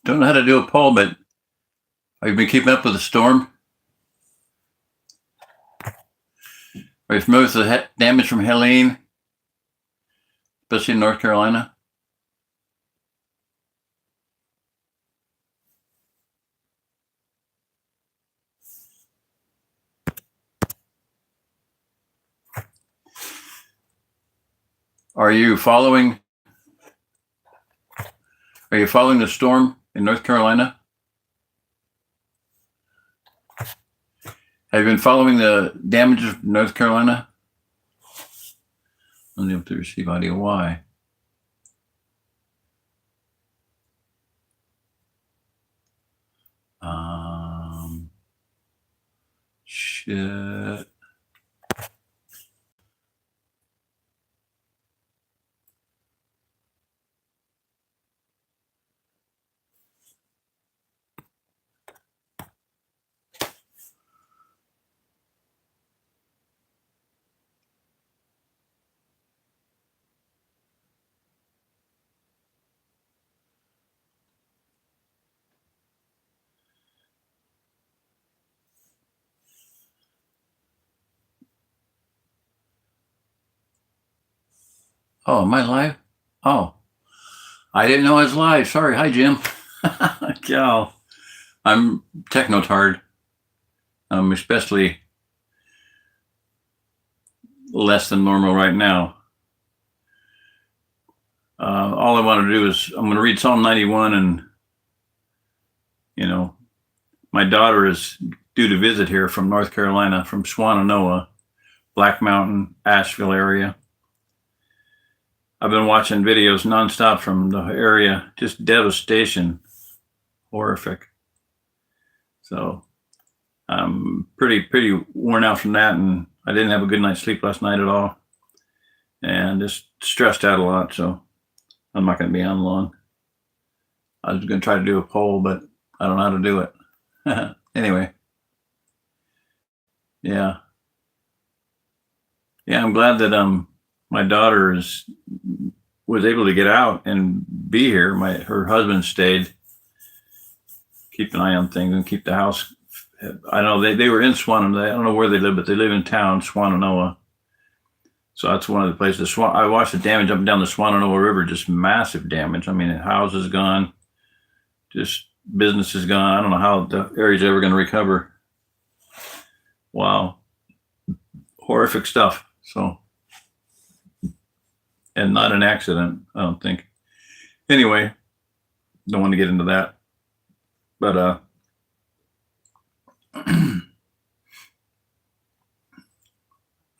Don't know how to do a poll, but have you been keeping up with the storm? Are you familiar with the damage from Helene, especially in North Carolina? Are you following the storm in North Carolina? Have you been following the damages in North Carolina? Unable to receive audio. Why? Shit. Oh, am I live? Oh, I didn't know I was live. Sorry. Hi, Jim. Gal. I'm technotard. Especially less than normal right now. All I want to do is I'm going to read Psalm 91, and my daughter is due to visit here from North Carolina, from Swannanoa, Black Mountain, Asheville area. I've been watching videos nonstop from the area, just devastation, horrific. So I'm pretty worn out from that, and I didn't have a good night's sleep last night at all, and just stressed out a lot. So I'm not going to be on long. I was going to try to do a poll, but I don't know how to do it. Anyway, yeah, I'm glad that my daughter was able to get out and be here. Her husband stayed, keep an eye on things and keep the house. I know they were in Swannanoa. I don't know where they live, but they live in town, Swannanoa. So that's one of the places. I watched the damage up and down the Swannanoa River, just massive damage. I mean, houses gone, just businesses gone. I don't know how the area's ever going to recover. Wow. Horrific stuff. So, and not an accident, I don't think. Anyway, don't want to get into that. But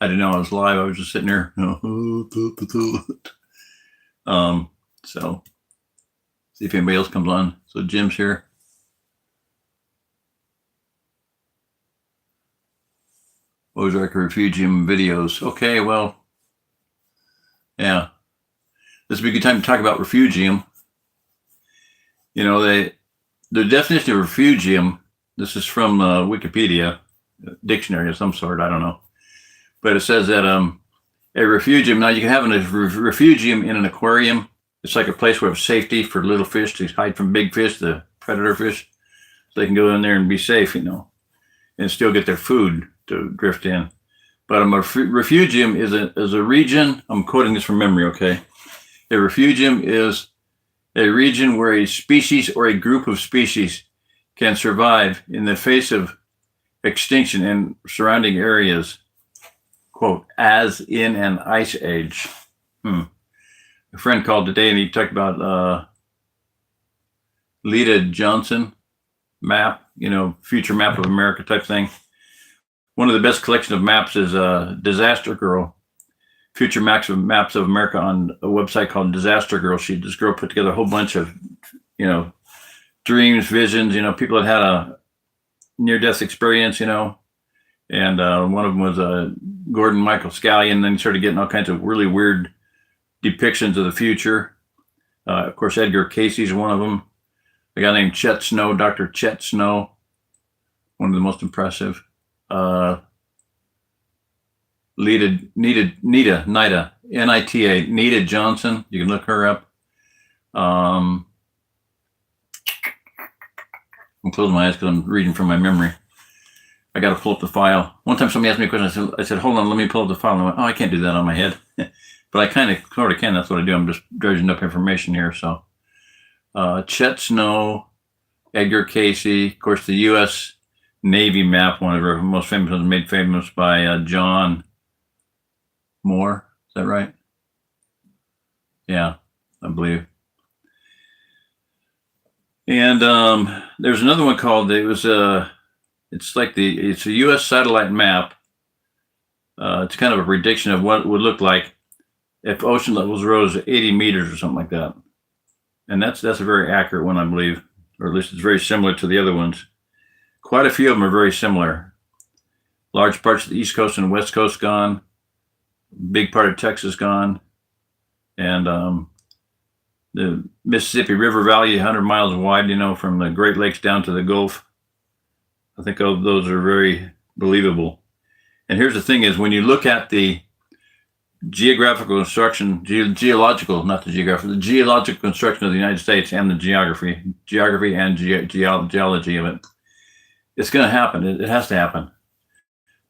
I didn't know I was live. I was just sitting here. So see if anybody else comes on. So Jim's here. Ozark Refugium videos. Okay, well, yeah. This would be a good time to talk about refugium. The definition of refugium, this is from Wikipedia, dictionary of some sort, I don't know. But it says that a refugium. Now you can have a refugium in an aquarium. It's like a place where it's safety for little fish to hide from big fish, the predator fish, so they can go in there and be safe, and still get their food to drift in. But a refugium is a region. I'm quoting this from memory, okay? A refugium is a region where a species or a group of species can survive in the face of extinction in surrounding areas, quote, as in an ice age. A friend called today and he talked about Lita Johnson map, future map of America type thing. One of the best collection of maps is Disaster Girl, future maps of America on a website called Disaster Girl. This girl put together a whole bunch of, dreams, visions, people that had a near-death experience, and one of them was Gordon Michael Scallion. Then he started getting all kinds of really weird depictions of the future. Of course, Edgar Casey's one of them. A guy named Chet Snow, Dr. Chet Snow, one of the most impressive. Nita, N-I-T-A, Nita Johnson. You can look her up. I'm closing my eyes because I'm reading from my memory. I got to pull up the file. One time somebody asked me a question. I said, hold on, let me pull up the file. And I went, I can't do that on my head. But I kind of sort of can. That's what I do. I'm just dredging up information here. So Chet Snow, Edgar Casey, of course, the U.S. Navy map, one of our most famous ones, made famous by John Moore. Is that right? Yeah, I believe. And there's another one called, it's a U.S. satellite map. It's kind of a prediction of what it would look like if ocean levels rose 80 meters or something like that. And that's a very accurate one, I believe, or at least it's very similar to the other ones. Quite a few of them are very similar. Large parts of the East Coast and West Coast gone. Big part of Texas gone. And the Mississippi River Valley, 100 miles wide, from the Great Lakes down to the Gulf. I think all those are very believable. And here's the thing is, when you look at the geographical construction, the geological construction of the United States and the geography and geology of it, it's going to happen. It has to happen.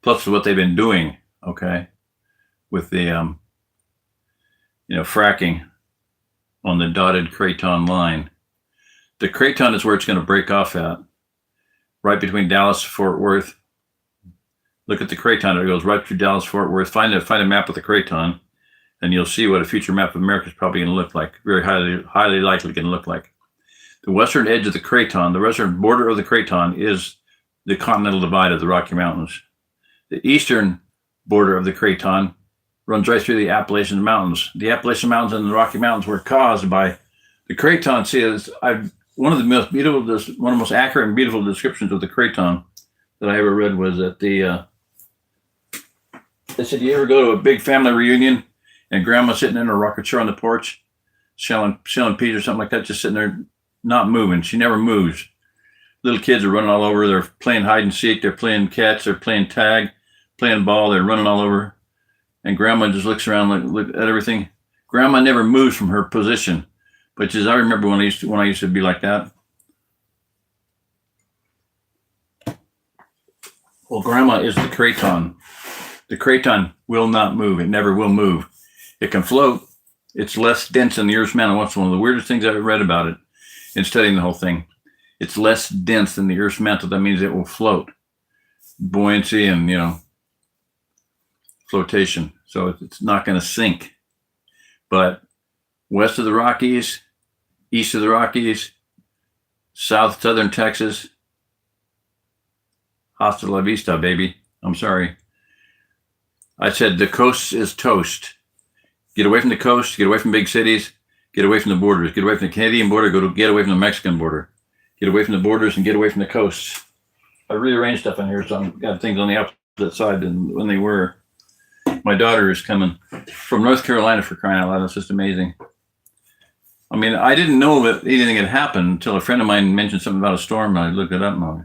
Plus what they've been doing, okay, with the, fracking on the dotted Craton line. The Craton is where it's going to break off at, right between Dallas and Fort Worth. Look at the Craton. It goes right through Dallas, Fort Worth. Find a map of the Craton, and you'll see what a future map of America is probably going to look like. Very highly likely going to look like. The western edge of the Craton, the western border of the Craton, is the continental divide of the Rocky Mountains. The eastern border of the Craton runs right through the Appalachian Mountains. The Appalachian Mountains and the Rocky Mountains were caused by the Craton. See, one of the most accurate and beautiful descriptions of the Craton that I ever read was that they said, you ever go to a big family reunion and grandma's sitting in her rocking chair on the porch, shelling peas or something like that, just sitting there not moving. She never moves. Little kids are running all over. They're playing hide and seek. They're playing catch. They're playing tag, playing ball. They're running all over. And grandma just looks around, look at everything. Grandma never moves from her position. But I remember when I used to be like that. Well, grandma is the Craton. The Craton will not move. It never will move. It can float. It's less dense than the Earth's mantle. That's one of the weirdest things I've read about it in studying the whole thing. It's less dense than the Earth's mantle. That means it will float. Buoyancy and, flotation. So it's not going to sink. But west of the Rockies, east of the Rockies, southern Texas, hasta la vista, baby. I'm sorry. I said the coast is toast. Get away from the coast, get away from big cities, get away from the borders, get away from the Canadian border, get away from the Mexican border. Get away from the borders and get away from the coasts. I rearranged stuff in here, so I've got things on the opposite side than when they were. My daughter is coming from North Carolina, for crying out loud. It's just amazing. I mean, I didn't know that anything had happened until a friend of mine mentioned something about a storm, and I looked it up. And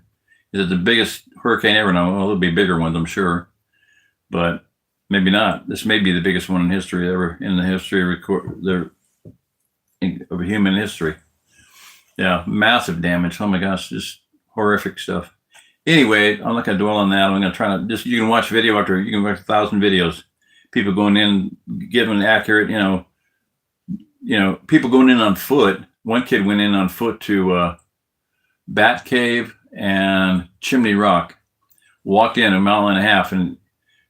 is it the biggest hurricane ever? Now, well, there'll be bigger ones, I'm sure. But Maybe not. This may be the biggest one in history ever, in the history of human history. Yeah, massive damage. Oh my gosh, just horrific stuff. Anyway, I'm not going to dwell on that. I'm going to try to just, you can watch video after, you can watch 1,000 videos. People going in, giving accurate, people going in on foot. One kid went in on foot to Bat Cave and Chimney Rock, walked in a mile and a half and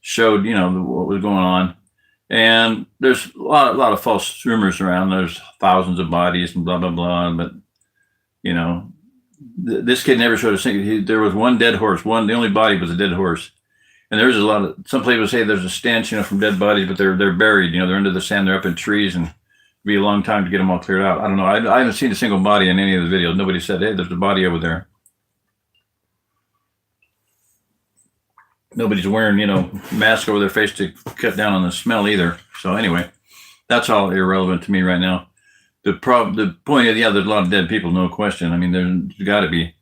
showed, what was going on. And there's a lot of false rumors around. There's thousands of bodies and blah, blah, blah. But, this kid never showed a single, there was one dead horse. The only body was a dead horse. And there's some people say there's a stench, from dead bodies, but they're buried, they're under the sand, they're up in trees, and it'd be a long time to get them all cleared out. I don't know. I haven't seen a single body in any of the videos. Nobody said, hey, there's a body over there. Nobody's wearing, mask over their face to cut down on the smell either. So anyway, that's all irrelevant to me right now. The point is, there's a lot of dead people, no question. I mean, there's got to be,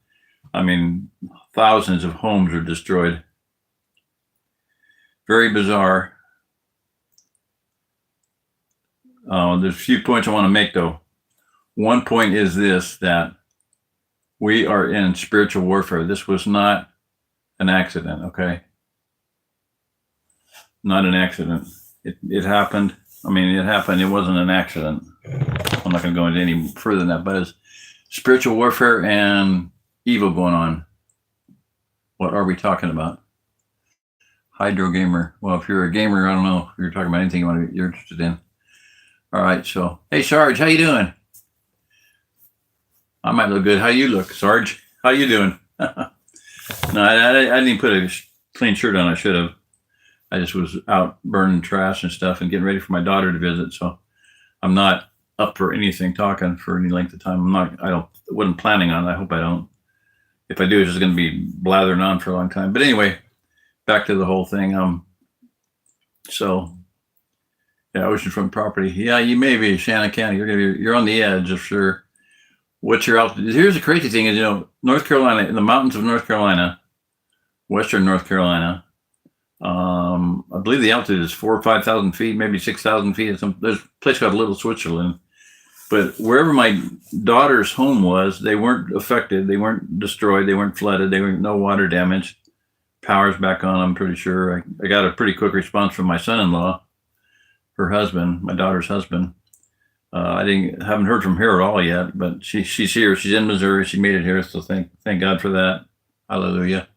thousands of homes are destroyed. Very bizarre. There's a few points I want to make, though. One point is this, that we are in spiritual warfare. This was not an accident, okay? Not an accident. It happened. It happened. It wasn't an accident. I'm not going to go into any further than that, but it's spiritual warfare and evil going on. What are we talking about? Hydro Gamer. Well, if you're a gamer, I don't know if you're talking about anything you're interested in. All right, so, hey, Sarge, how you doing? I might look good. How you look, Sarge? How you doing? No, I didn't put a clean shirt on. I should have. I just was out burning trash and stuff and getting ready for my daughter to visit. So I'm not up for anything talking for any length of time. Wasn't planning on it. I hope I don't. If I do, it's just going to be blathering on for a long time. But anyway, back to the whole thing. Oceanfront property. Yeah, you may be Shannon County. You're on the edge of sure. What's your altitude? Here's the crazy thing is, North Carolina, in the mountains of North Carolina, western North Carolina, I believe the altitude is 4,000 or 5,000 feet, maybe 6,000 feet. There's a place called Little Switzerland. But wherever my daughter's home was, they weren't affected. They weren't destroyed. They weren't flooded. They weren't no water damage. Power's back on, I'm pretty sure. I got a pretty quick response from my son-in-law, her husband, my daughter's husband. I haven't heard from her at all yet, but she's here. She's in Missouri. She made it here, so thank God for that. Hallelujah.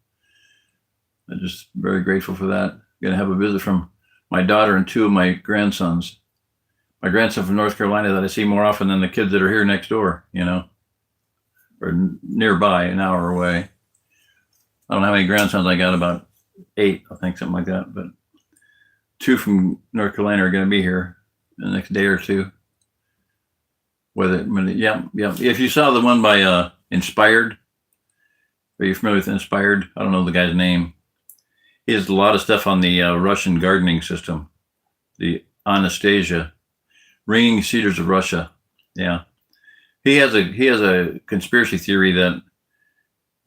I'm just very grateful for that. Going to have a visit from my daughter and two of my grandsons. My grandson from North Carolina that I see more often than the kids that are here next door, or nearby, an hour away. I don't know how many grandsons I got, about 8, I think, something like that. But 2 from North Carolina are going to be here in the next day or two. Yeah. If you saw the one by Inspired, are you familiar with Inspired? I don't know the guy's name. He has a lot of stuff on the Russian gardening system, the Anastasia, Ringing Cedars of Russia. Yeah, he has a conspiracy theory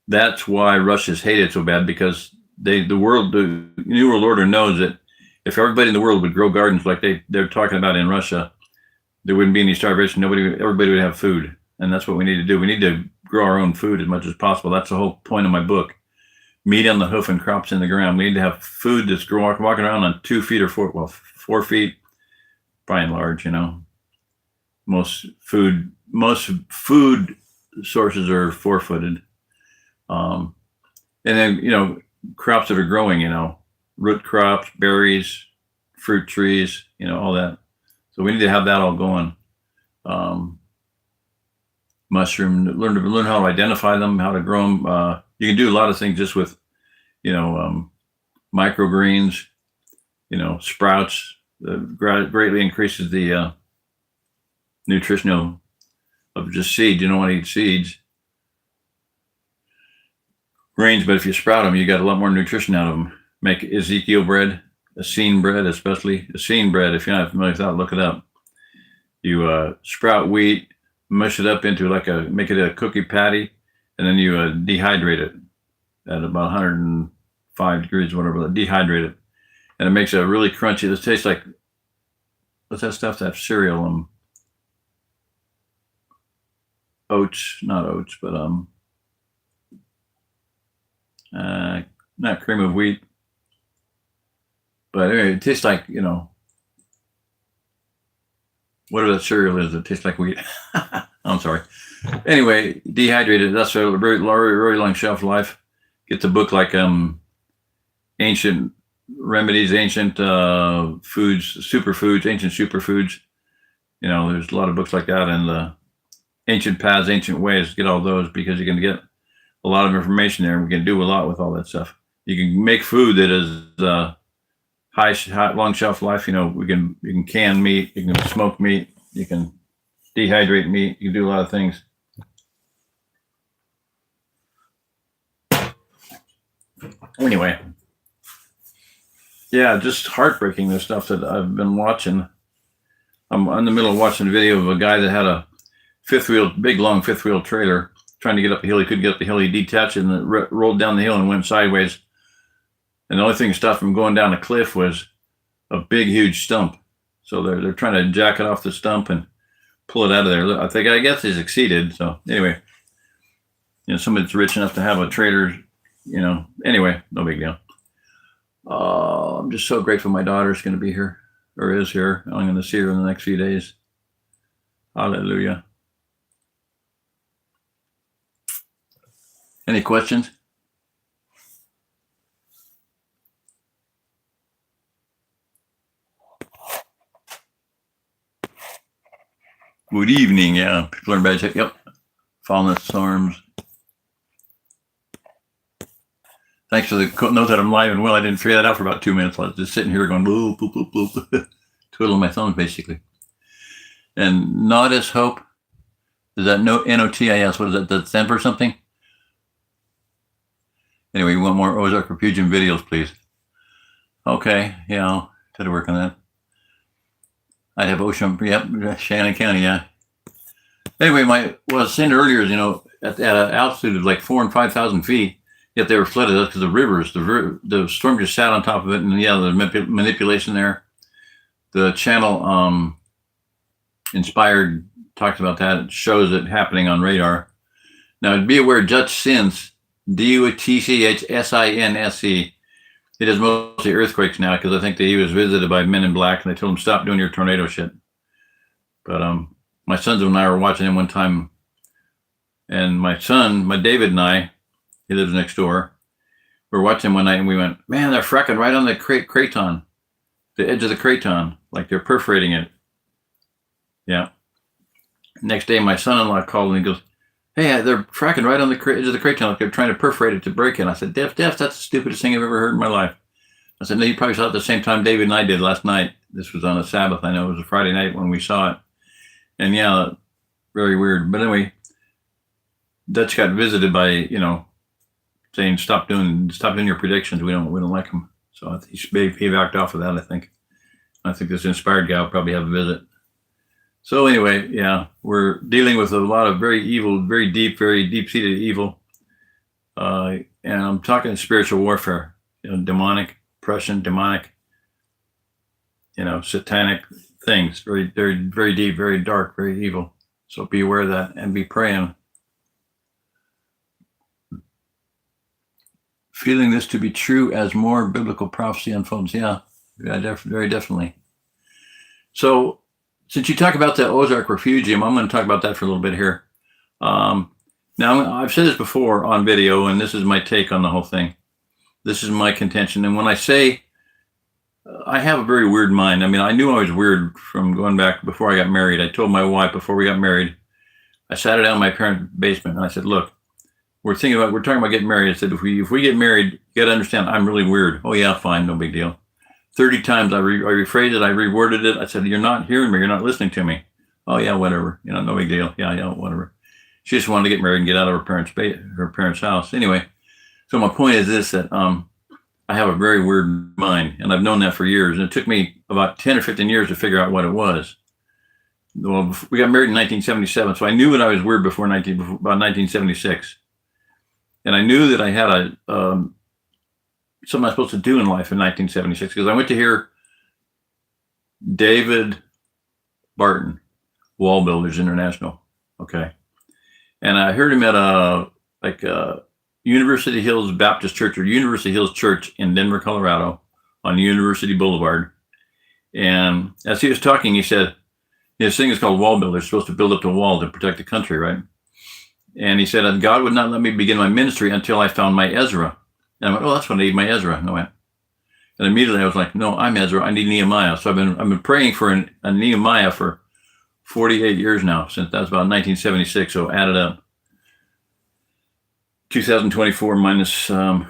that's why Russia's hated so bad, because the New World Order knows that if everybody in the world would grow gardens like they're talking about in Russia, there wouldn't be any starvation. Everybody would have food, and that's what we need to do. We need to grow our own food as much as possible. That's the whole point of my book. Meat on the hoof and crops in the ground. We need to have food that's walking around on 2 feet or 4 feet, by and large. Most food sources are 4-footed, and then crops that are growing. Root crops, berries, fruit trees. All that. So we need to have that all going. Mushroom. Learn how to identify them, how to grow them. You can do a lot of things just with, microgreens, sprouts. Greatly increases the nutritional of just seeds. You don't want to eat seeds. Grains, but if you sprout them, you got a lot more nutrition out of them. Make Ezekiel bread, Essene bread, especially Essene bread. If you're not familiar with that, look it up. You sprout wheat, mush it up into make it a cookie patty, and then you dehydrate it at about 105 degrees, whatever. Dehydrate it, and it makes it really crunchy. It tastes like, what's that stuff? That cereal, oats, not oats, but not cream of wheat. But anyway, it tastes like, whatever that cereal is, it tastes like wheat. I'm sorry. Anyway, dehydrated. That's a very, very long shelf life. Get the book like Ancient Remedies, Ancient Foods, Superfoods, Ancient Superfoods. There's a lot of books like that, and Ancient Paths, Ancient Ways. Get all those because you can get a lot of information there, and we can do a lot with all that stuff. You can make food that is high, long shelf life. You can can meat, you can smoke meat, you can dehydrate meat, you can do a lot of things. Anyway, yeah, just heartbreaking, the stuff that I've been watching. I'm in the middle of watching a video of a guy that had a big long fifth wheel trailer trying to get up the hill. He couldn't get up the hill. He detached it and it rolled down the hill and went sideways. And the only thing that stopped him going down the cliff was a big, huge stump. So they're trying to jack it off the stump and pull it out of there. I guess he succeeded. So anyway, somebody that's rich enough to have a trailer, anyway, no big deal. I'm just so grateful my daughter's going to be here, or is here. I'm going to see her in the next few days. Hallelujah. Any questions? Good evening. Yeah, people are in bed. Yep. Falling the storms. Thanks for the note that I'm live and well. I didn't figure that out for about 2 minutes. I was just sitting here going boop, boop, boop, boop, twiddling my thumbs basically. And Nodis Hope, is that NOTIS? What is that? Does that stand for something? Anyway, you want more Ozark Refugium videos, please? Okay, yeah, I'll try to work on that. I have Ocean, yep, Shannon County, yeah. Anyway, what I was saying earlier is, at an altitude of like 4,000 and 5,000 feet, yet they were flooded. That's because the rivers, the storm just sat on top of it, and yeah, the manipulation there. The channel Inspired talks about that. It shows it happening on radar. Now, be aware, Dutch Sins, DUTCHSINSE, he does mostly earthquakes now because I think that he was visited by Men in Black and they told him, stop doing your tornado shit. But my sons and I were watching him one time, and my David and I, he lives next door, we were watching him one night and we went, man, they're fracking right on the craton, the edge of the craton, like they're perforating it. Yeah. Next day, my son-in-law called and he goes, hey, they're fracking right on the edge of the craton, like they're trying to perforate it to break it. I said, Def, that's the stupidest thing I've ever heard in my life. I said, no, you probably saw it at the same time David and I did last night. This was on a Sabbath. I know it was a Friday night when we saw it. And yeah, very weird. But anyway, Dutch got visited by, saying, stop doing your predictions. We don't like them. So he backed off of that, I think. I think this Inspired guy will probably have a visit. So anyway, yeah, we're dealing with a lot of very evil, very deep-seated evil. And I'm talking spiritual warfare, demonic, oppression, demonic, satanic things, very, very, very deep, very dark, very evil. So be aware of that and be praying. Feeling this to be true as more biblical prophecy unfolds. Yeah, very definitely. So, since you talk about the Ozark Refugium, I'm going to talk about that for a little bit here. Now, I've said this before on video, and this is my take on the whole thing. This is my contention. And when I say I have a very weird mind, I mean, I knew I was weird from going back before I got married. I told my wife before we got married, I sat her down in my parents' basement, and I said, look, we're talking about getting married. I said, if we get married, you got to understand, I'm really weird. Oh, yeah, fine, no big deal. 30 times I rephrased it, I reworded it. I said, you're not hearing me, you're not listening to me. Oh yeah, whatever. No big deal. Yeah, whatever. She just wanted to get married and get out of her parents' house. Anyway, so my point is this, that I have a very weird mind, and I've known that for years. And it took me about 10 or 15 years to figure out what it was. Well, we got married in 1977, so I knew that I was weird about 1976. And I knew that I had a something I'm supposed to do in life in 1976 because I went to hear David Barton, Wall Builders International. Okay. And I heard him at University Hills Baptist Church or University Hills Church in Denver, Colorado on University Boulevard. And as he was talking, he said, this thing is called Wall Builders, supposed to build up the wall to protect the country, right? And he said, God would not let me begin my ministry until I found my Ezra. And I went, oh, that's when I need my Ezra. And I went, and immediately I was like, no, I'm Ezra. I need Nehemiah. So I've been praying for a Nehemiah for 48 years now, since that was about 1976. So added up 2024 minus, I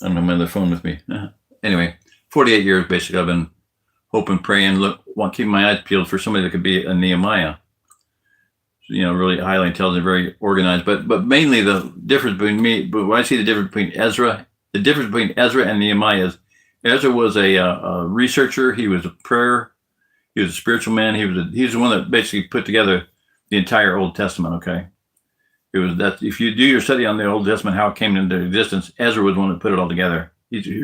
don't know, my other phone with me. Anyway, 48 years basically. I've been hoping, praying, keeping my eyes peeled for somebody that could be a Nehemiah. Really highly intelligent, very organized. But mainly the difference between me, but when I see the difference between Ezra and Nehemiah is Ezra was a researcher. He was a prayer. He was a spiritual man. He's the one that basically put together the entire Old Testament. Okay, it was that if you do your study on the Old Testament, how it came into existence, Ezra was the one that put it all together. He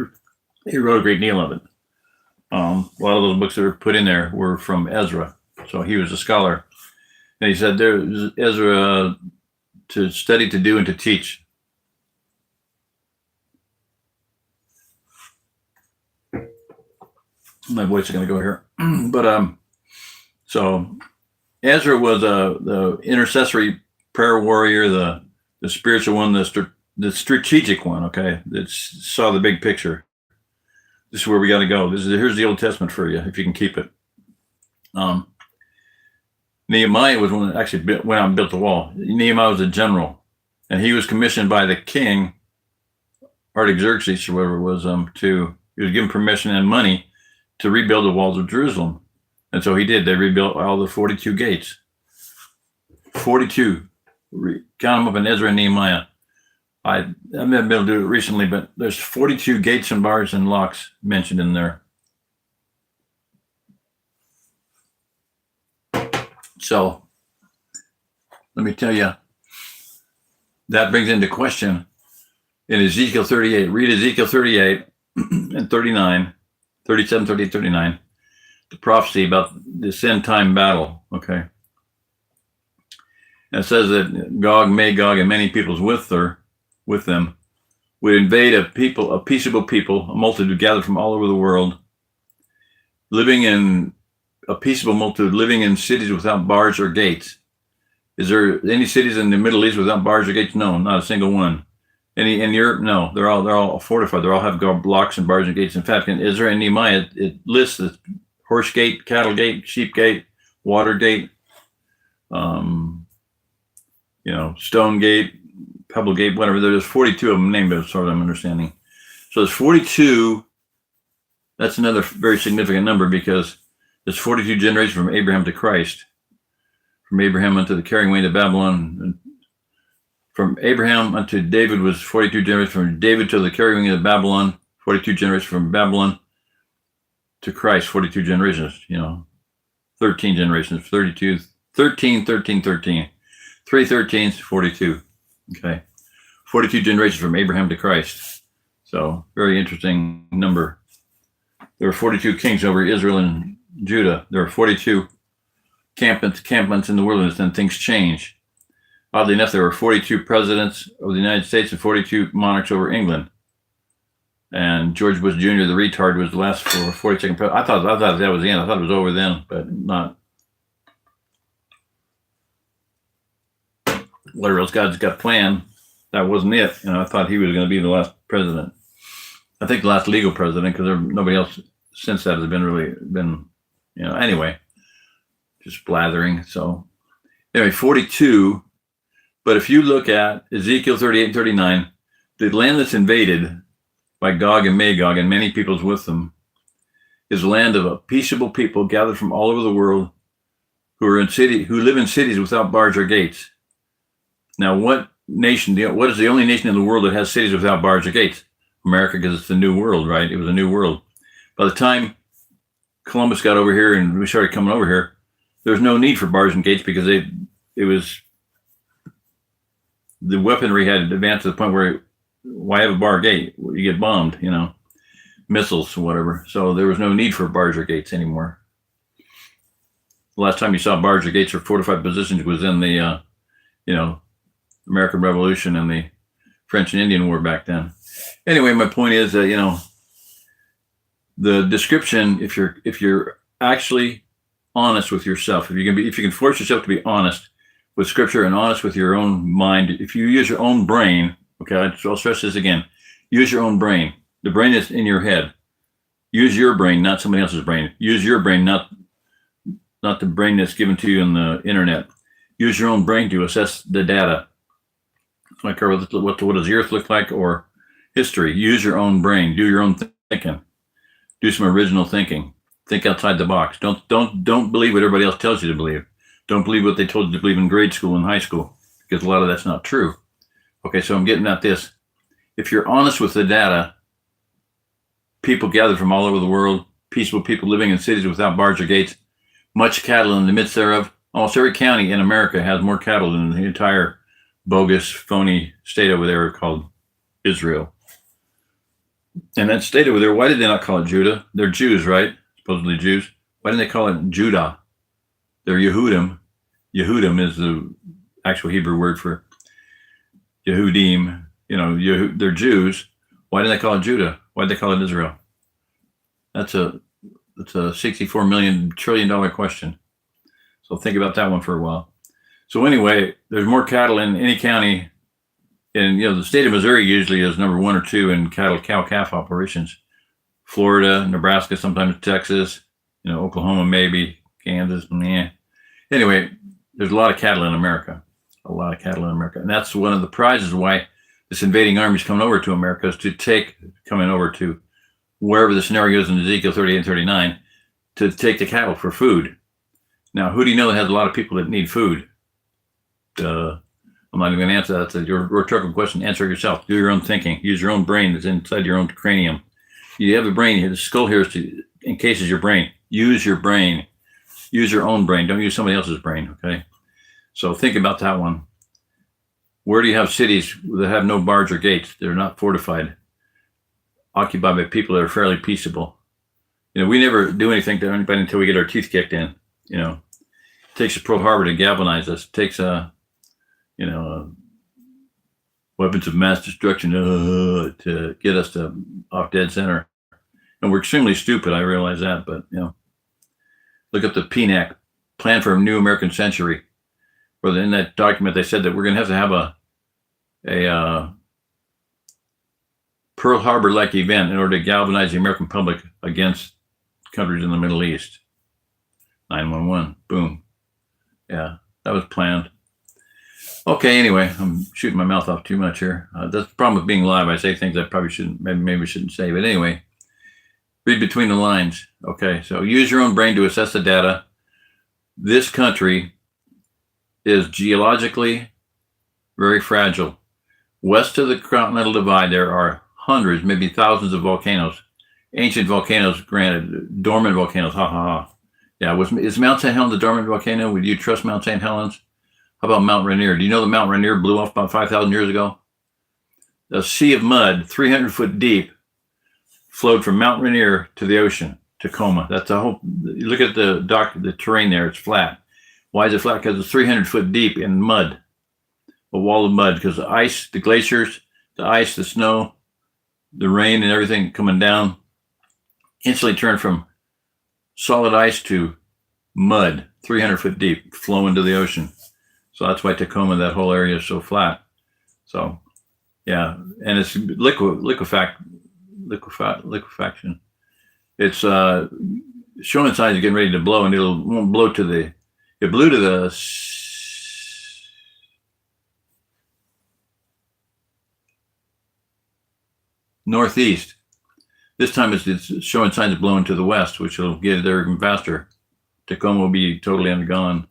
wrote a great deal of it. A lot of those books that were put in there were from Ezra, so he was a scholar. And he said there's Ezra to study, to do, and to teach. My voice is going to go here. But so Ezra was the intercessory prayer warrior, the spiritual one, the strategic one, okay, that saw the big picture. This is where we got to go. Here's the Old Testament for you, if you can keep it. Nehemiah was one that actually went out and built the wall. Nehemiah was a general, and he was commissioned by the king, Artaxerxes, or whatever it was, he was given permission and money to rebuild the walls of Jerusalem. And so he did. They rebuilt all the 42 gates. 42. Count them up in Ezra and Nehemiah. I haven't been able to do it recently, but there's 42 gates and bars and locks mentioned in there. So let me tell you, that brings into question in Ezekiel 38. Read Ezekiel 38 and 39, 37, 38, 39, the prophecy about this end time battle. Okay. And it says that Gog, Magog, and many peoples with them would invade a peaceable people, a multitude gathered from all over the world, a peaceable multitude living in cities without bars or gates. Is there any cities in the Middle East without bars or gates? No, not a single one. Any in Europe? No, they're all fortified. They all have blocks and bars and gates. In fact, in Ezra and Nehemiah, it lists the horse gate, cattle gate, sheep gate, water gate, stone gate, pebble gate, whatever. There's 42 of them named, as far as I'm understanding. So there's 42. That's another very significant number because there's 42 generations from Abraham to Christ, from Abraham unto the carrying away to Babylon. And from Abraham unto David was 42 generations, from David to the carrying away to Babylon, 42 generations from Babylon to Christ, 42 generations, 13 generations, 32, 13, 13, 13. 3 13s, 42. Okay. 42 generations from Abraham to Christ. So very interesting number. There were 42 kings over Israel and Judah. There were 42 campments in the wilderness, and things change. Oddly enough, there were 42 presidents of the United States and 42 monarchs over England. And George Bush Jr., the retard, was the last for 42nd president. I thought that was the end. I thought it was over then, but not. Whatever else God's got planned, that wasn't it. I thought he was going to be the last president. I think the last legal president, because nobody else since that has been, anyway, just blathering. So anyway, 42. But if you look at Ezekiel 38 and 39, the land that's invaded by Gog and Magog and many peoples with them is a land of a peaceable people gathered from all over the world who live in cities without bars or gates. Now, what is the only nation in the world that has cities without bars or gates? America, because it's the new world, right? It was a new world. By the time Columbus got over here and we started coming over here, there was no need for bars and gates because the weaponry had advanced to the point where why have a bar gate? You get bombed, missiles or whatever. So there was no need for bars or gates anymore. The last time you saw bars or gates or fortified positions was in the, American Revolution and the French and Indian War back then. Anyway, my point is that, the description, if you're actually honest with yourself, if you can force yourself to be honest with scripture and honest with your own mind, if you use your own brain, okay, I'll stress this again, use your own brain. The brain is in your head. Use your brain, not somebody else's brain. Use your brain, not the brain that's given to you on the internet. Use your own brain to assess the data. Like what does the earth look like or history. Use your own brain. Do your own thinking. Do some original thinking. Think outside the box. Don't believe what everybody else tells you to believe. Don't believe what they told you to believe in grade school and high school, because a lot of that's not true. Okay, so I'm getting at this. If you're honest with the data, people gathered from all over the world, peaceful people living in cities without bars or gates, much cattle in the midst thereof. Almost every county in America has more cattle than the entire bogus, phony state over there called Israel. And that state over there, why did they not call it Judah? They're Jews, right? Supposedly Jews. Why didn't they call it Judah? They're Yehudim. Yehudim is the actual Hebrew word for Yehudim. They're Jews. Why did they call it Judah? Why did they call it Israel? That's a $64 trillion question. So think about that one for a while. So anyway, there's more cattle in any county. And, the state of Missouri usually is number 1 or 2 in cow-calf operations. Florida, Nebraska, sometimes Texas, Oklahoma, maybe, Kansas, Anyway, there's a lot of cattle in America. A lot of cattle in America. And that's one of the prizes why this invading army is coming over to America, is coming over to wherever the scenario is in Ezekiel 38 and 39, to take the cattle for food. Now, who do you know that has a lot of people that need food? I'm not even going to answer that. That's a rhetorical question. Answer it yourself. Do your own thinking. Use your own brain that's inside your own cranium. You have a brain here. The skull here encases your brain. Use your brain. Use your own brain. Don't use somebody else's brain, okay? So think about that one. Where do you have cities that have no bars or gates? They're not fortified, occupied by people that are fairly peaceable. We never do anything to anybody until we get our teeth kicked in. It takes a Pearl Harbor to galvanize us. It takes weapons of mass destruction to get us off dead center. And we're extremely stupid, I realize that, but, look up the PNAC, Plan for a New American Century, where in that document they said that we're going to have a Pearl Harbor-like event in order to galvanize the American public against countries in the Middle East. 911, boom. Yeah, that was planned. Okay, anyway, I'm shooting my mouth off too much here. That's the problem with being live. I say things I probably shouldn't, maybe shouldn't say. But anyway, read between the lines. Okay, so use your own brain to assess the data. This country is geologically very fragile. West of the Continental Divide, there are hundreds, maybe thousands of volcanoes. Ancient volcanoes, granted, dormant volcanoes, ha ha ha. Yeah, is Mount St. Helens a dormant volcano? Would you trust Mount St. Helens? How about Mount Rainier? Do you know that Mount Rainier blew off about 5,000 years ago? A sea of mud, 300 foot deep, flowed from Mount Rainier to the ocean, Tacoma. That's a whole. You look at the terrain there; it's flat. Why is it flat? Because it's 300 foot deep in mud, a wall of mud. Because the ice, the glaciers, the ice, the snow, the rain, and everything coming down, instantly turned from solid ice to mud, 300 foot deep, flowing to the ocean. So that's why Tacoma, that whole area, is so flat. So, yeah, and it's liquefaction. It's showing signs of getting ready to blow, and it won't blow to the. It blew to the northeast. This time it's showing signs of blowing to the west, which will get there even faster. Tacoma will be totally gone.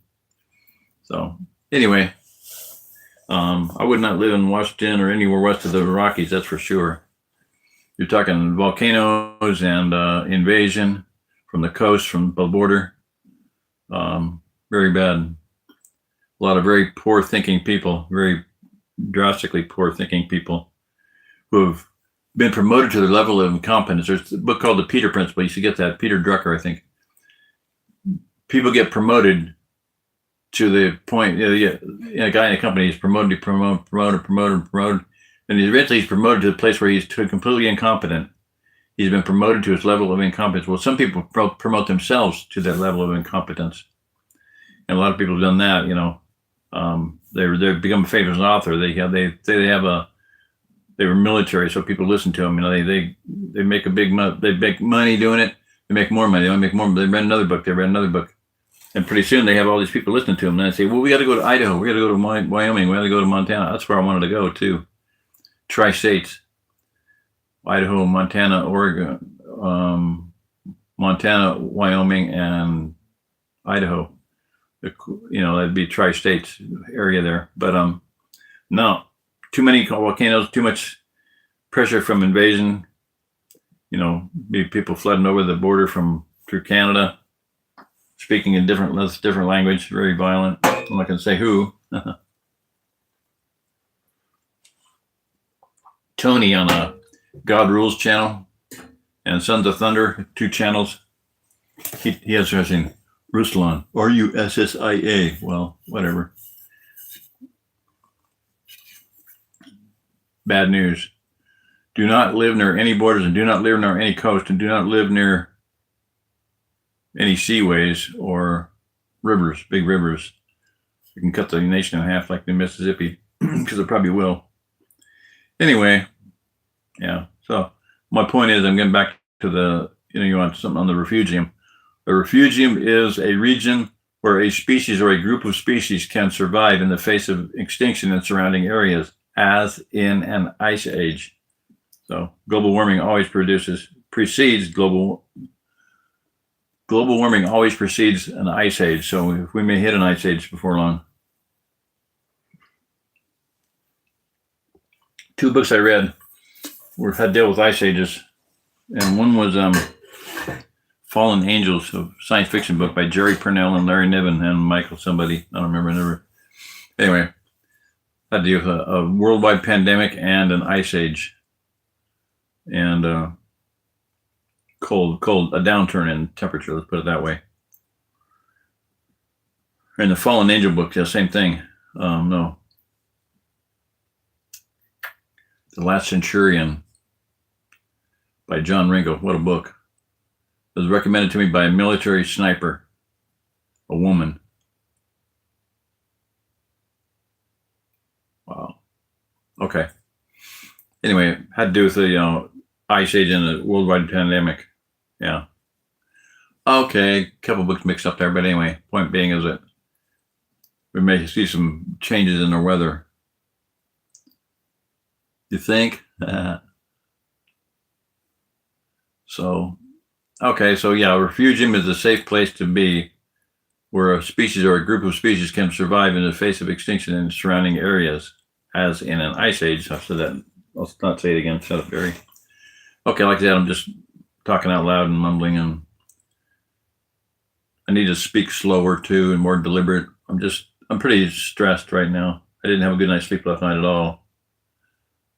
So anyway, I would not live in Washington or anywhere west of the Rockies, that's for sure. You're talking volcanoes and invasion from the coast, from the border. Very bad. A lot of very poor thinking people, very drastically poor thinking people, who have been promoted to the level of incompetence. There's a book called The Peter Principle. You should get that. Peter Drucker, I think. People get promoted to the point, a guy in a company is promoted, and eventually he's promoted to the place where he's completely incompetent. He's been promoted to his level of incompetence. Well, some people promote themselves to that level of incompetence, and a lot of people have done that. They become famous as an author. They were military, so people listen to them. They make they make money doing it. They make more money. They make more. They read another book. And pretty soon they have all these people listening to them. And they say, well, we got to go to Idaho. We got to go to Wyoming. We got to go to Montana. That's where I wanted to go too. Tri-states, Idaho, Montana, Oregon, Montana, Wyoming, and Idaho. That'd be tri-states area there. But no, too many volcanoes, too much pressure from invasion. People flooding over the border through Canada, speaking in different language, very violent. I'm not going to say who. Tony on a God Rules channel and Sons of Thunder, 2 channels. He has saying Ruslan, Russia. Well, whatever. Bad news. Do not live near any borders, and do not live near any coast, and do not live near any seaways or rivers, big rivers. You can cut the nation in half like the Mississippi, because it probably will. Anyway, yeah. So my point is, I'm getting back to you want something on the refugium. A refugium is a region where a species or a group of species can survive in the face of extinction in surrounding areas, as in an ice age. So global warming always precedes global warming always precedes an ice age. So we may hit an ice age before long. 2 books I read had to deal with ice ages, and one was Fallen Angels, a science fiction book by Jerry Purnell and Larry Niven and Michael somebody. I don't remember. Anyway, had to deal with a worldwide pandemic and an ice age, and a downturn in temperature. Let's put it that way. And the Fallen Angel book, yeah, same thing. No. The Last Centurion by John Ringo. What a book. It was recommended to me by a military sniper, a woman. Wow. Okay. Anyway, had to do with the ice age and the worldwide pandemic. Yeah. Okay, a couple books mixed up there, but anyway, point being is that we may see some changes in the weather. You think? So yeah, a refugium is a safe place to be where a species or a group of species can survive in the face of extinction in surrounding areas, as in an ice age. I've said that. I'll not say it again. Shut up, Barry. Okay, like I said, I'm just talking out loud and mumbling, and I need to speak slower too and more deliberate. I'm pretty stressed right now. I didn't have a good night's sleep last night at all.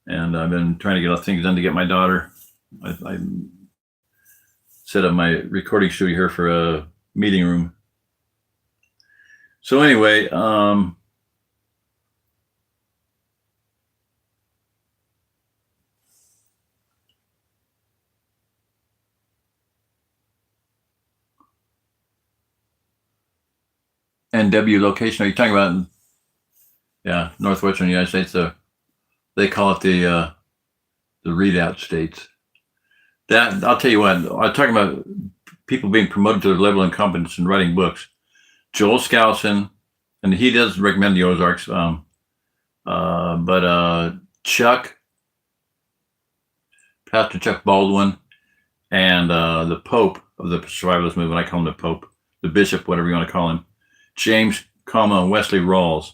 And I've been trying to get things done to get my daughter. I set up my recording studio here for a meeting room. So anyway, NW location, are you talking about? Yeah, northwestern United States. They call it the readout states. That, I'll tell you what, I'm talking about people being promoted to their level of incompetence and writing books. Joel Skousen, and he does recommend the Ozarks, but Pastor Chuck Baldwin, and the Pope of the Survivalist Movement, I call him the Pope, the Bishop, whatever you want to call him, James, Wesley Rawls.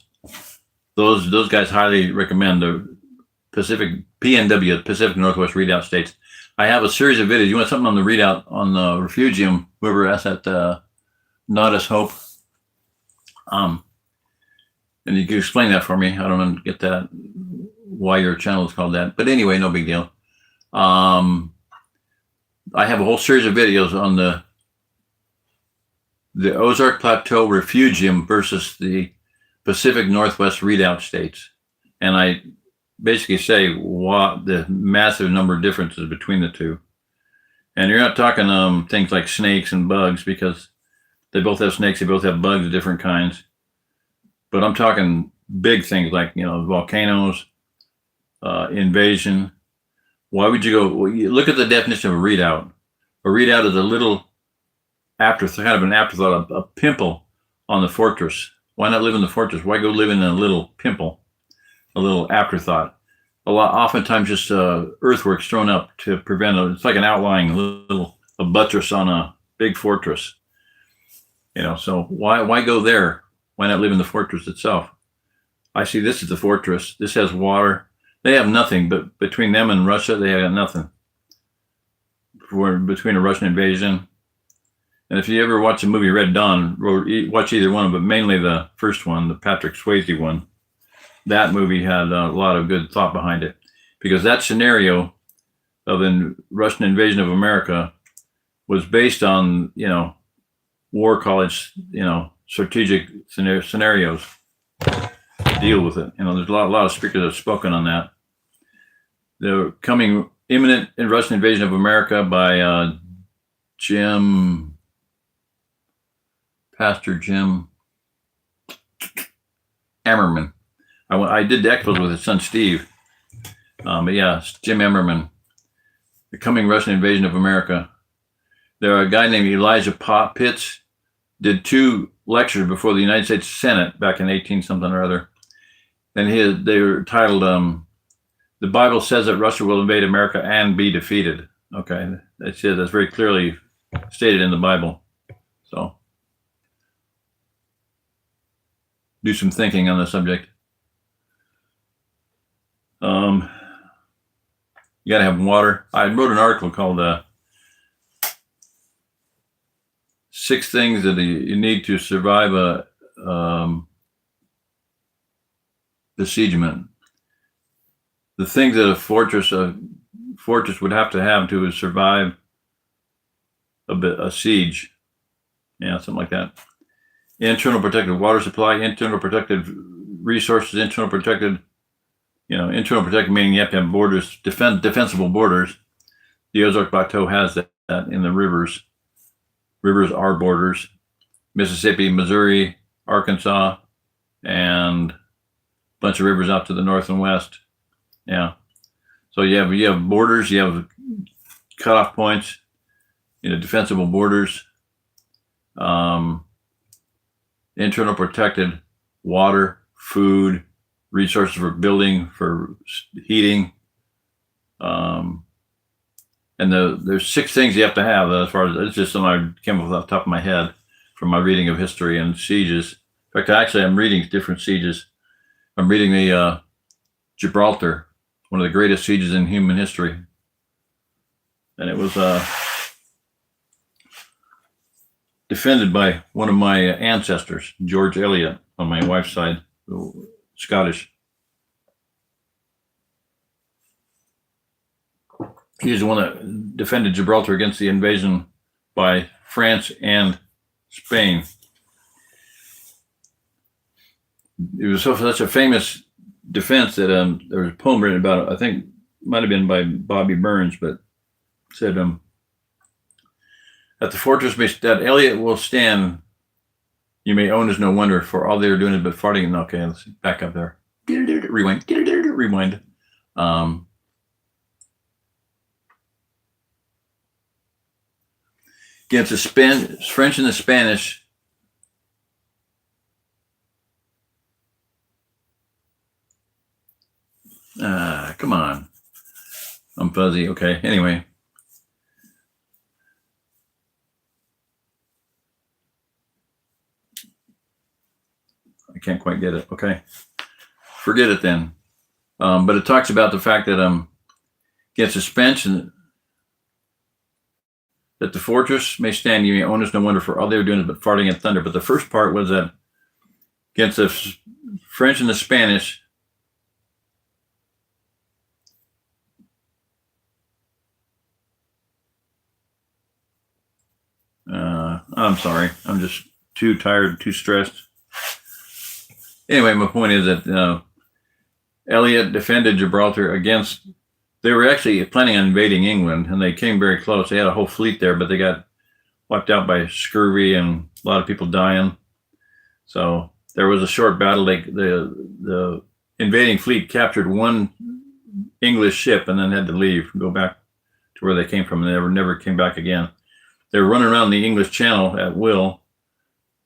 Those guys highly recommend the PNW, Pacific Northwest Readout States. I have a series of videos. You want something on the readout, on the refugium, whoever asked that, Nodus Hope. And you can explain that for me. I don't get that. why your channel is called that. But anyway, no big deal. I have a whole series of videos on the Ozark Plateau Refugium versus the Pacific Northwest Redoubt states. And I basically say what the massive number of differences between the two. And you're not talking things like snakes and bugs, because they both have snakes, they both have bugs of different kinds. But I'm talking big things like, volcanoes, invasion. Why would you go? Well, you look at the definition of a redoubt. A redoubt is a little afterthought, kind of an afterthought, a pimple on the fortress. Why not live in the fortress? Why go live in a little pimple, a little afterthought? Oftentimes just earthworks thrown up to prevent it's like an outlying a buttress on a big fortress. So why go there? Why not live in the fortress itself? I see this is the fortress. This has water. They have nothing, but between them and Russia, they have nothing. Between a Russian invasion. And if you ever watch the movie Red Dawn, watch either one, but mainly the first one, the Patrick Swayze one. That movie had a lot of good thought behind it, because that scenario of the Russian invasion of America was based on, war college, strategic scenarios to deal with it. There's a lot of speakers that have spoken on that. The coming imminent Russian invasion of America by Pastor Jim Emmerman. I did the expos with his son Steve. But yeah, Jim Emmerman. The coming Russian invasion of America. There a guy named Elijah Pitts did 2 lectures before the United States Senate back in 18 something or other. And they were titled "The Bible Says That Russia Will Invade America and Be Defeated." Okay, that's very clearly stated in the Bible. So do some thinking on the subject. You got to have water. I wrote an article called 6 Things That You Need to Survive a Besiegement. The things that a fortress would have to survive a siege. Yeah, something like that. Internal protected water supply, internal protected resources, internal protected meaning you have to have borders, defensible borders. The Ozark Plateau has that in the rivers. Rivers are borders. Mississippi, Missouri, Arkansas, and a bunch of rivers out to the north and west. Yeah. So you have borders, you have cutoff points, defensible borders, internal protected water, food, resources for building, for heating. And there's 6 things you have to have as far as, it's just something I came up with off the top of my head from my reading of history and sieges. In fact, I'm reading different sieges. I'm reading the Gibraltar, one of the greatest sieges in human history. And it was defended by one of my ancestors, George Eliot, on my wife's side, Scottish. He was the one that defended Gibraltar against the invasion by France and Spain. It was such a famous defense that there was a poem written about it. I think it might have been by Bobby Burns, but said at the fortress that Eliot will stand, you may own is no wonder, for all they are doing is but farting. Okay, let's back up there. Rewind. Rewind. Against the French and the Spanish. Come on. I'm fuzzy. Okay. Anyway. I can't quite get it. Okay. Forget it then. But it talks about the fact that against the suspension that the fortress may stand, you may own is no wonder, for all they were doing is but farting and thunder. But the first part was that against the French and the Spanish, I'm sorry. I'm just too tired, too stressed. Anyway, my point is that Elliot defended Gibraltar against. They were actually planning on invading England, and they came very close. They had a whole fleet there, but they got wiped out by scurvy and a lot of people dying. So there was a short battle. The invading fleet captured one English ship and then had to leave, go back to where they came from, and never came back again. They were running around the English Channel at will.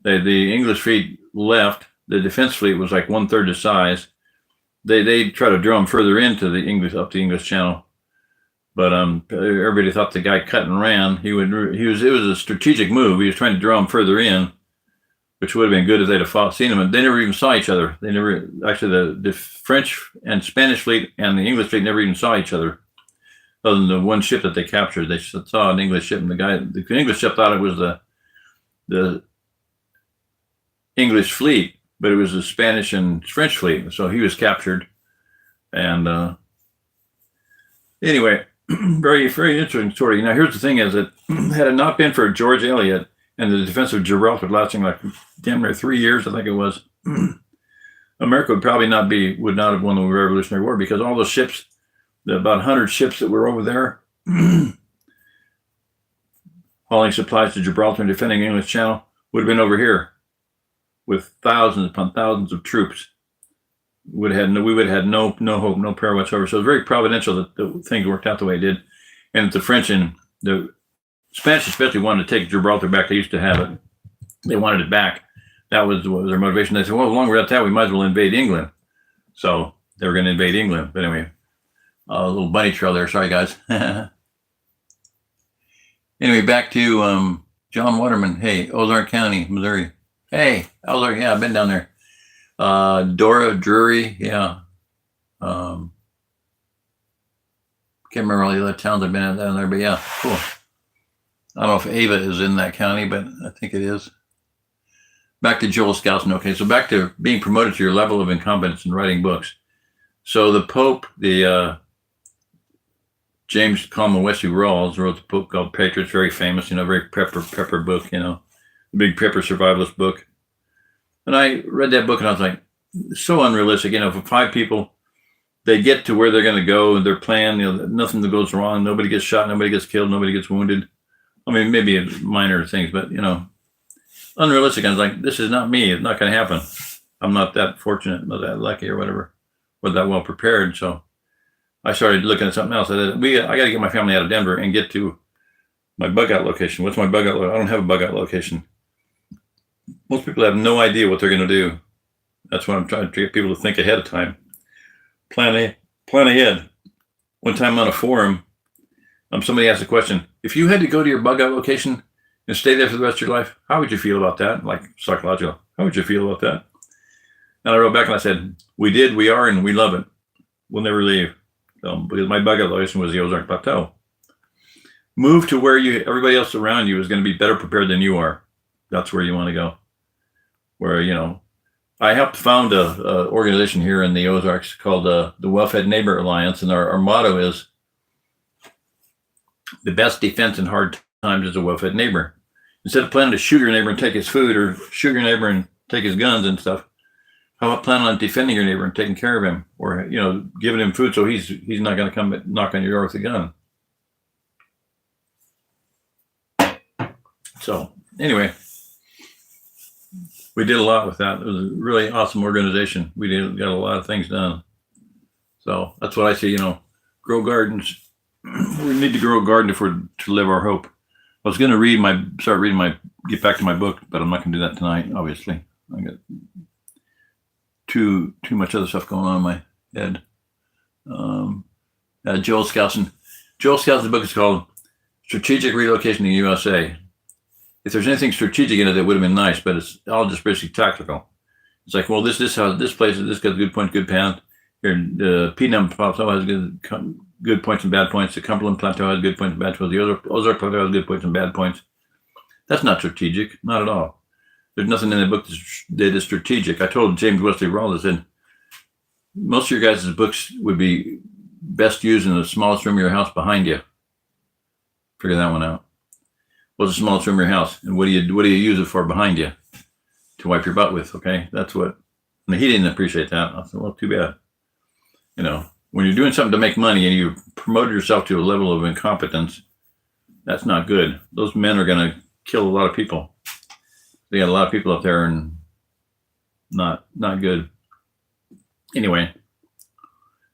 The English fleet left. The defense fleet was like 1/3 the size. They tried to draw them further into the up the English Channel, but everybody thought the guy cut and ran. It was a strategic move. He was trying to draw them further in, which would have been good if they'd have seen them. And they never even saw each other. They never actually the French and Spanish fleet and the English fleet never even saw each other, other than the one ship that they captured. They saw an English ship, and the English ship thought it was the English fleet, but it was the Spanish and French fleet. So he was captured. And anyway, very, very interesting story. Now, here's the thing is that had it not been for George Eliot and the defense of Gibraltar lasting like damn near 3 years, I think it was, America would not have won the Revolutionary War, because all those ships, about 100 ships that were over there hauling supplies to Gibraltar and defending the English Channel, would have been over here with thousands upon thousands of troops. We would have had no hope, no prayer whatsoever. So it was very providential that the things worked out the way it did, and that the French and the Spanish especially wanted to take Gibraltar back. They used to have it. They wanted it back. That was what was their motivation. They said, well, the longer we're at that, we might as well invade England. So they were going to invade England. But anyway, a little bunny trail there. Sorry, guys. Anyway, back to John Waterman. Hey, Ozark County, Missouri. Hey, Ozark. Yeah, I've been down there. Dora Drury. Yeah. Can't remember all the other towns I've been at down there, but yeah, cool. I don't know if Ava is in that county, but I think it is. Back to Joel Skousen. Okay, so back to being promoted to your level of incompetence in writing books. So the Pope, James Coleman Wesley Rawls wrote the book called Patriots, very famous, very pepper book, the big pepper survivalist book. And I read that book and I was like, so unrealistic. For 5 people, they get to where they're going to go and their plan, nothing that goes wrong. Nobody gets shot, nobody gets killed, nobody gets wounded. I mean, maybe minor things, but, unrealistic. I was like, this is not me. It's not going to happen. I'm not that fortunate, not that lucky or whatever, or that well prepared. So I started looking at something else. I got to get my family out of Denver and get to my bug out location. What's my bug out location? I don't have a bug out location. Most people have no idea what they're going to do. That's what I'm trying to get people to think ahead of time. Plan ahead. One time on a forum, somebody asked a question: if you had to go to your bug out location and stay there for the rest of your life, how would you feel about that? Like psychological. How would you feel about that? And I wrote back and I said, we did, we are, and we love it. We'll never leave. Because my bug out location was the Ozark Plateau. Move to where everybody else around you is going to be better prepared than you are. That's where you want to go. Where, I helped found a organization here in the Ozarks called the Well-Fed Neighbor Alliance. And our motto is, the best defense in hard times is a well-fed neighbor. Instead of planning to shoot your neighbor and take his food, or shoot your neighbor and take his guns and stuff, how about planning on defending your neighbor and taking care of him, or giving him food so he's not going to come knock on your door with a gun. So anyway, we did a lot with that. It was a really awesome organization. We got a lot of things done. So that's what I say. Grow gardens. We need to grow a garden to live our hope. I was going to get back to my book, but I'm not going to do that tonight. Obviously, I got too much other stuff going on in my head. Joel Skousen. Joel Skousen's book is called Strategic Relocation to the USA. If there's anything strategic in it, that would have been nice, but it's all just basically tactical. It's like, well, this place, this got good points, good pound. Here, the Putnam Plateau has good points and bad points. The Cumberland Plateau has good points and bad points. The Ozark Plateau has good points and bad points. That's not strategic, not at all. There's nothing in the book that is strategic. I told James Wesley Rawls, I said, most of your guys' books would be best used in the smallest room of your house behind you. Figure that one out. What's the smallest room in your house? And what do you use it for behind you to wipe your butt with? Okay, that's what. I mean, he didn't appreciate that. I said, well, too bad. You know, when you're doing something to make money and you promoted yourself to a level of incompetence, that's not good. Those men are going to kill a lot of people. They got a lot of people up there and not good. Anyway,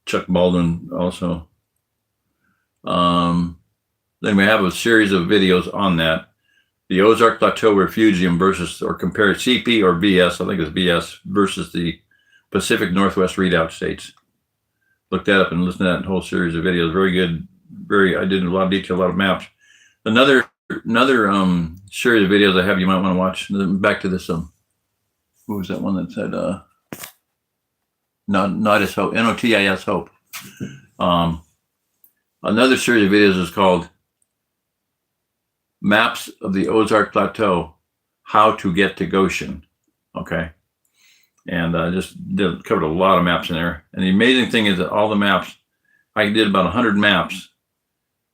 Chuck Baldwin also. Then we have a series of videos on that. The Ozark Plateau Refugium versus, or compare CP or BS, I think it's BS, versus the Pacific Northwest Redoubt States. Look that up and listen to that whole series of videos. Very good. I did a lot of detail, a lot of maps. Another series of videos I have you might want to watch. Back to this, what was that one that said, Notice Hope, NOTIS Hope. Another series of videos is called Maps of the Ozark Plateau, How to Get to Goshen. Okay. And covered a lot of maps in there. And the amazing thing is that all the maps, I did about 100 maps,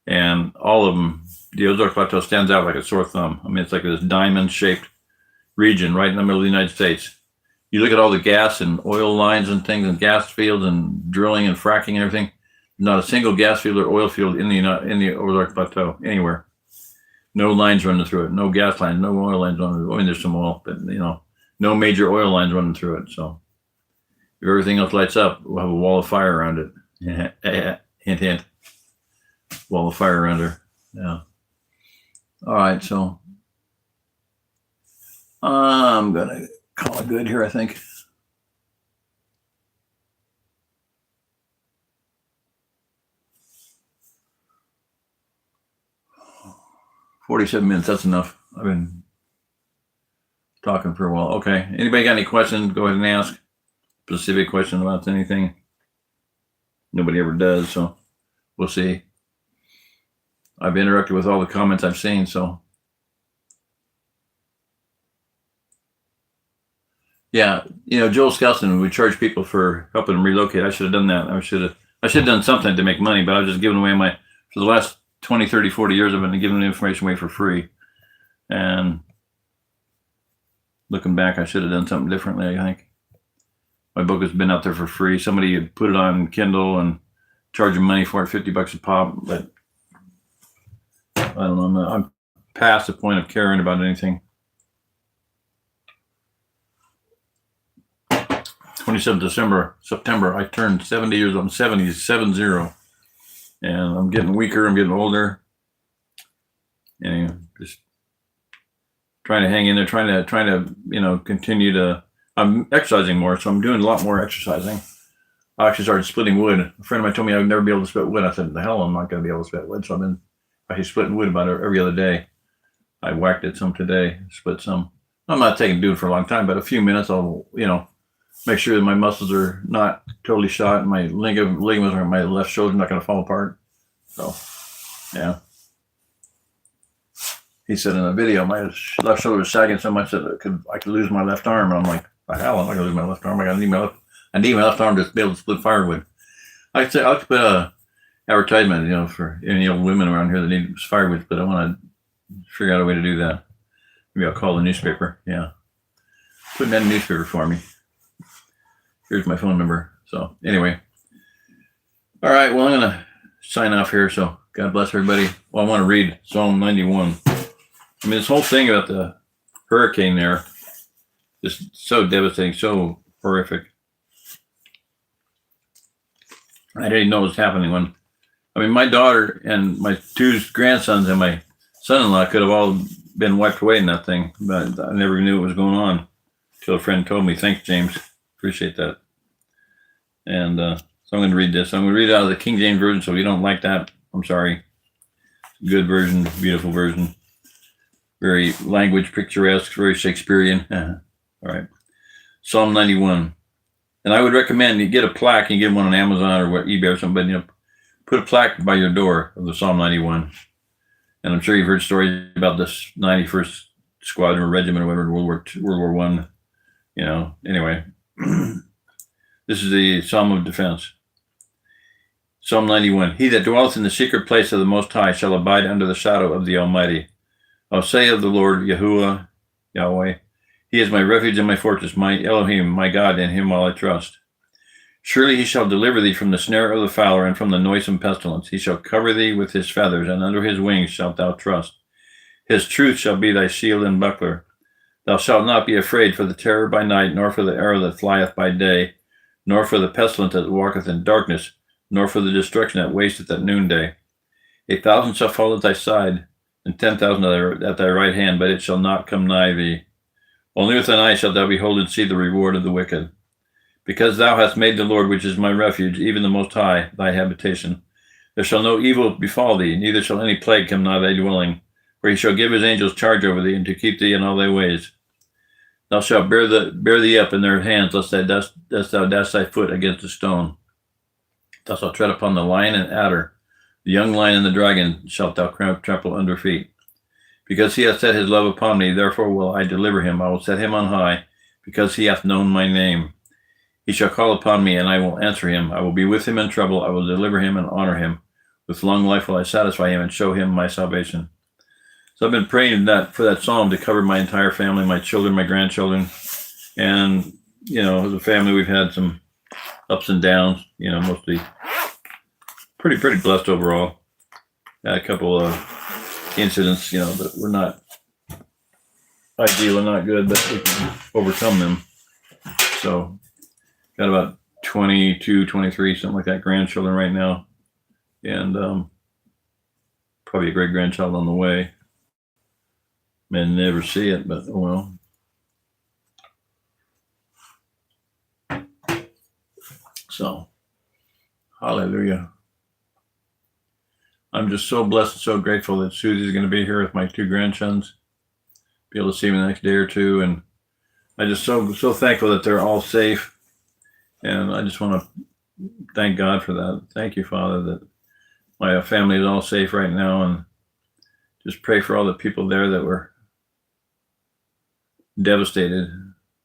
and all of them, the Ozark Plateau stands out like a sore thumb. I mean, it's like this diamond-shaped region right in the middle of the United States. You look at all the gas and oil lines and things, and gas fields and drilling and fracking and everything. Not a single gas field or oil field in the Ozark Plateau anywhere. No lines running through it. No gas lines. No oil lines running through it. I mean, there's some oil, but no major oil lines running through it. So if everything else lights up, we'll have a wall of fire around it. Hint, hint. Wall of fire around her. Yeah. All right, so I'm gonna call it good here, I think. $47 minutes, that's enough. I've been talking for a while. Okay, anybody got any questions? Go ahead and ask. Specific question about anything. Nobody ever does, so we'll see. I've interacted with all the comments I've seen, so. Yeah, Joel Skousen, we charge people for helping them relocate. I should have done that. I should have done something to make money, but I was just giving away for the last 20, 30, 40 years, I've been giving the information away for free. And looking back, I should have done something differently, I think. My book has been out there for free. Somebody had put it on Kindle and charging money for it, $50 a pop, but I don't know. I'm past the point of caring about anything. 27th September, I turned 70 years old. I'm 70. And I'm getting weaker. I'm getting older. And just trying to hang in there, trying to continue to. I'm exercising more, so I'm doing a lot more exercising. I actually started splitting wood. A friend of mine told me I would never be able to split wood. I said, the hell, I'm not going to be able to split wood. So I've been actually splitting wood about every other day. I whacked it some today, split some. I'm not doing it for a long time, but a few minutes I'll, make sure that my muscles are not totally shot and my ligaments on my left shoulder not going to fall apart. So, yeah. He said in a video, my left shoulder was sagging so much that I could lose my left arm. And I'm like, the hell, I'm not going to lose my left arm. I need my left arm to be able to split firewood. I'll put a advertisement, for any old women around here that need firewood, but I want to figure out a way to do that. Maybe I'll call the newspaper. Yeah. Put that in the newspaper for me. Here's my phone number. So anyway. All right. Well, I'm going to sign off here. So God bless everybody. Well, I want to read Psalm 91. I mean, this whole thing about the hurricane there is so devastating, so horrific. I didn't know what was happening my daughter and my two grandsons and my son-in-law could have all been wiped away in that thing, but I never knew what was going on until a friend told me. Thanks, James. Appreciate that. And so I'm going to read this. I'm going to read it out of the King James Version, so if you don't like that, I'm sorry. Good version, beautiful version. Very language picturesque, very Shakespearean. All right. Psalm 91. And I would recommend you get a plaque and get one on Amazon or eBay or something, but put a plaque by your door of the Psalm 91. And I'm sure you've heard stories about this 91st Squadron or Regiment or whatever, World War I. Anyway. This is the Psalm of Defense. Psalm 91. He that dwelleth in the secret place of the Most High shall abide under the shadow of the Almighty. I'll say of the Lord, Yahuwah, Yahweh, He is my refuge and my fortress, my Elohim, my God, in Him will I trust. Surely He shall deliver thee from the snare of the fowler and from the noisome pestilence. He shall cover thee with His feathers, and under His wings shalt thou trust. His truth shall be thy shield and buckler. Thou shalt not be afraid for the terror by night, nor for the arrow that flieth by day, nor for the pestilence that walketh in darkness, nor for the destruction that wasteth at noonday. 1,000 shall fall at thy side, and 10,000 at thy right hand, but it shall not come nigh thee. Only with thine eyes shalt thou behold and see the reward of the wicked. Because thou hast made the Lord, which is my refuge, even the Most High, thy habitation. There shall no evil befall thee, neither shall any plague come nigh thy dwelling. For He shall give His angels charge over thee, and to keep thee in all thy ways. Thou shalt bear thee up in their hands, lest thou dash thy foot against a stone. Thou shalt tread upon the lion and adder, the young lion and the dragon shalt thou trample under feet. Because He hath set His love upon me, therefore will I deliver him. I will set him on high, because he hath known my name. He shall call upon me, and I will answer him. I will be with him in trouble. I will deliver him and honor him. With long life will I satisfy him and show him my salvation. So I've been praying for that psalm to cover my entire family, my children, my grandchildren. And, as a family, we've had some ups and downs, mostly pretty blessed overall. Had a couple of incidents, that were not ideal and not good, but we can overcome them. So got about 22, 23, something like that, grandchildren right now. And probably a great-grandchild on the way. May never see it, but oh well. So, hallelujah. I'm just so blessed and so grateful that Susie's going to be here with my two grandsons. Be able to see them the next day or two. And I just so thankful that they're all safe. And I just want to thank God for that. Thank you, Father, that my family is all safe right now. And just pray for all the people there that were devastated,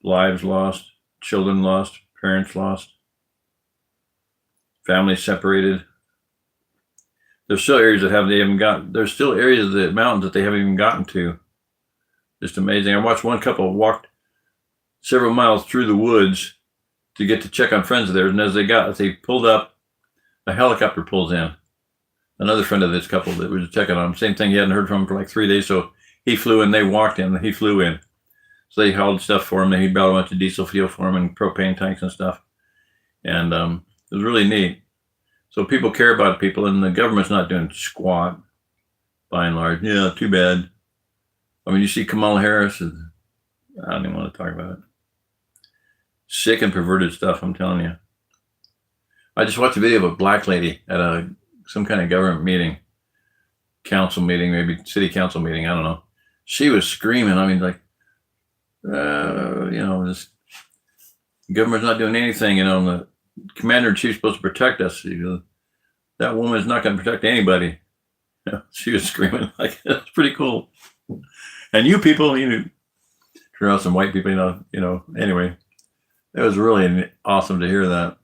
lives lost, children lost, parents lost, families separated. There's still areas there's still areas of the mountains that they haven't even gotten to. Just amazing. I watched one couple walked several miles through the woods to get to check on friends of theirs, and as they pulled up, a helicopter pulls in. Another friend of this couple that was checking on him, same thing, he hadn't heard from him for like 3 days, so he flew in, they walked in, he flew in. So they hauled stuff for him, and he brought a bunch of diesel fuel for him and propane tanks and stuff. And it was really neat. So people care about people, and the government's not doing squat, by and large. Yeah, too bad. I mean, you see Kamala Harris, I don't even want to talk about it. Sick and perverted stuff, I'm telling you. I just watched a video of a black lady at some kind of government meeting, council meeting, maybe city council meeting, I don't know. She was screaming. I mean, like, this government's not doing anything, and the commander-in-chief's supposed to protect us. That woman is not going to protect anybody. She was screaming like, that's pretty cool. And you people, turn out some white people, anyway, it was really awesome to hear that.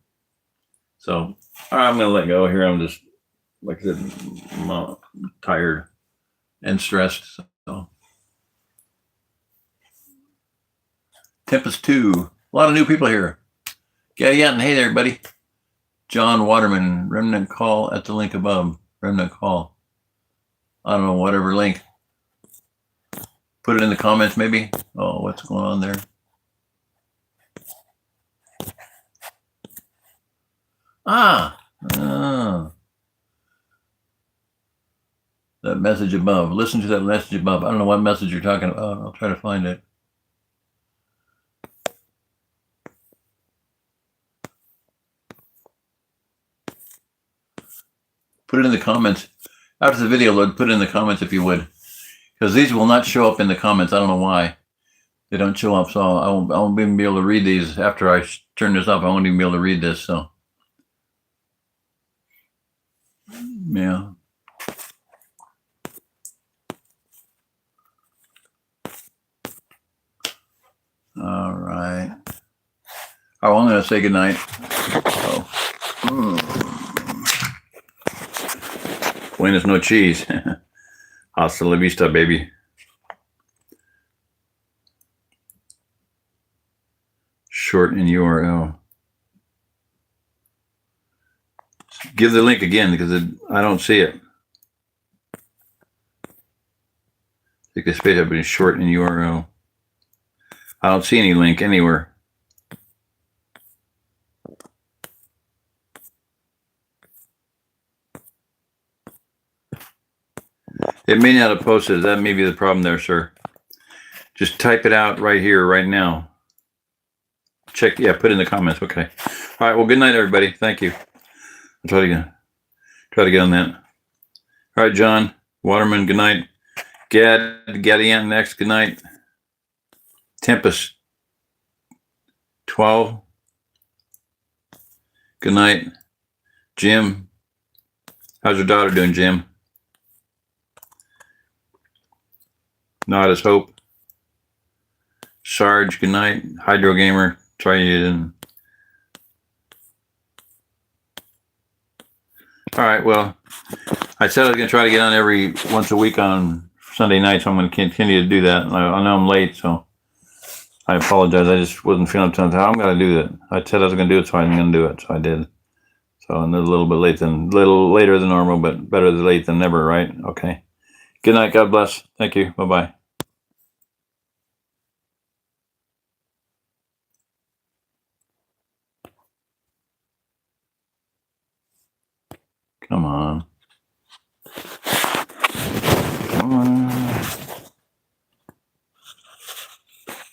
So, all right, I'm going to let go here. I'm just, like I said, I'm tired and stressed. So, Tempest 2, a lot of new people here. Yeah, and hey there, everybody. John Waterman, Remnant Call at the link above. Remnant Call. I don't know, whatever link. Put it in the comments, maybe. Oh, what's going on there? That message above. Listen to that message above. I don't know what message you're talking about. I'll try to find it. Put it in the comments. After the video, Lord, put it in the comments if you would. Because these will not show up in the comments. I don't know why. They don't show up, so I won't even be able to read these. After I turn this off, I won't even be able to read this, so. Yeah. All right. Oh, I'm going to say goodnight. Buenas noches. Hasta la vista, baby. short in URL. Give the link again because I don't see it. I think this page has been short in URL. I don't see any link anywhere. It may not have posted. That may be the problem there, sir. Just type it out right here, right now. Check, yeah, put in the comments. Okay. All right. Well, good night, everybody. Thank you. I'll try to get on that. All right, John Waterman. Good night. Gadiant next. Good night. Tempest 12. Good night. Jim. How's your daughter doing, Jim? Not as hope. Sarge, good night. Hydro Gamer, try it in. All right, well, I said I was going to try to get on every once a week on Sunday night, so I'm going to continue to do that. I know I'm late, so I apologize. I just wasn't feeling up to I'm going to do that. I said I was going to do it, so I'm going to do it, so I did. So I'm a little later than normal, but better late than never, right? Okay. Good night. God bless. Thank you. Bye-bye. Come on.